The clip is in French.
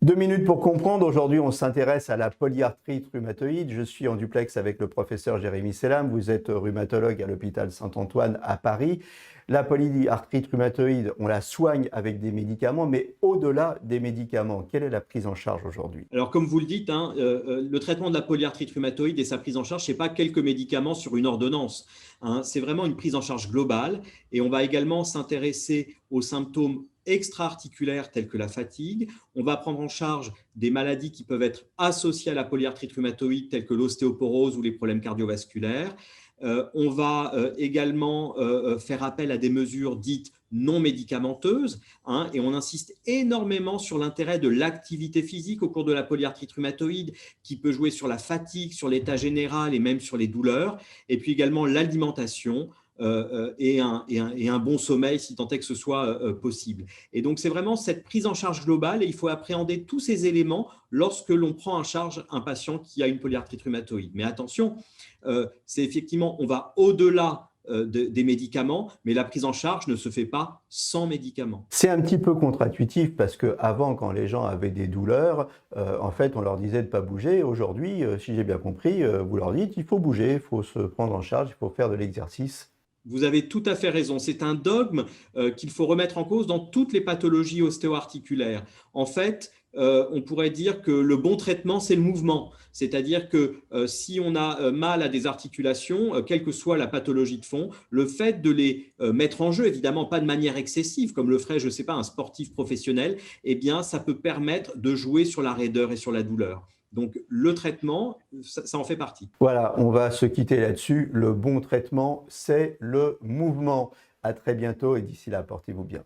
2 minutes pour comprendre. Aujourd'hui, on s'intéresse à la polyarthrite rhumatoïde. Je suis en duplex avec le professeur Jérémy Selam. Vous êtes rhumatologue à l'hôpital Saint-Antoine à Paris. La polyarthrite rhumatoïde, on la soigne avec des médicaments, mais au-delà des médicaments, quelle est la prise en charge aujourd'hui? Alors, comme vous le dites, le traitement de la polyarthrite rhumatoïde et sa prise en charge, ce n'est pas quelques médicaments sur une ordonnance. C'est vraiment une prise en charge globale. Et on va également s'intéresser aux symptômes extra-articulaires tels que la fatigue. On va prendre en charge des maladies qui peuvent être associées à la polyarthrite rhumatoïde telles que l'ostéoporose ou les problèmes cardiovasculaires. On va également faire appel à des mesures dites non médicamenteuses, et on insiste énormément sur l'intérêt de l'activité physique au cours de la polyarthrite rhumatoïde qui peut jouer sur la fatigue, sur l'état général et même sur les douleurs, et puis également l'alimentation et un bon sommeil si tant est que ce soit possible. Et donc c'est vraiment cette prise en charge globale et il faut appréhender tous ces éléments lorsque l'on prend en charge un patient qui a une polyarthrite rhumatoïde. Mais attention, c'est effectivement, on va au-delà des médicaments, mais la prise en charge ne se fait pas sans médicaments. C'est un petit peu contre-intuitif parce qu'avant, quand les gens avaient des douleurs, en fait, on leur disait de ne pas bouger. Aujourd'hui, si j'ai bien compris, vous leur dites il faut bouger, il faut se prendre en charge, il faut faire de l'exercice. Vous avez tout à fait raison. C'est un dogme qu'il faut remettre en cause dans toutes les pathologies ostéo-articulaires. En fait, on pourrait dire que le bon traitement, c'est le mouvement. C'est-à-dire que si on a mal à des articulations, quelle que soit la pathologie de fond, le fait de les mettre en jeu, évidemment pas de manière excessive, comme le ferait, je ne sais pas, un sportif professionnel, eh bien, ça peut permettre de jouer sur la raideur et sur la douleur. Donc, le traitement, ça en fait partie. Voilà, on va se quitter là-dessus. Le bon traitement, c'est le mouvement. À très bientôt et d'ici là, portez-vous bien.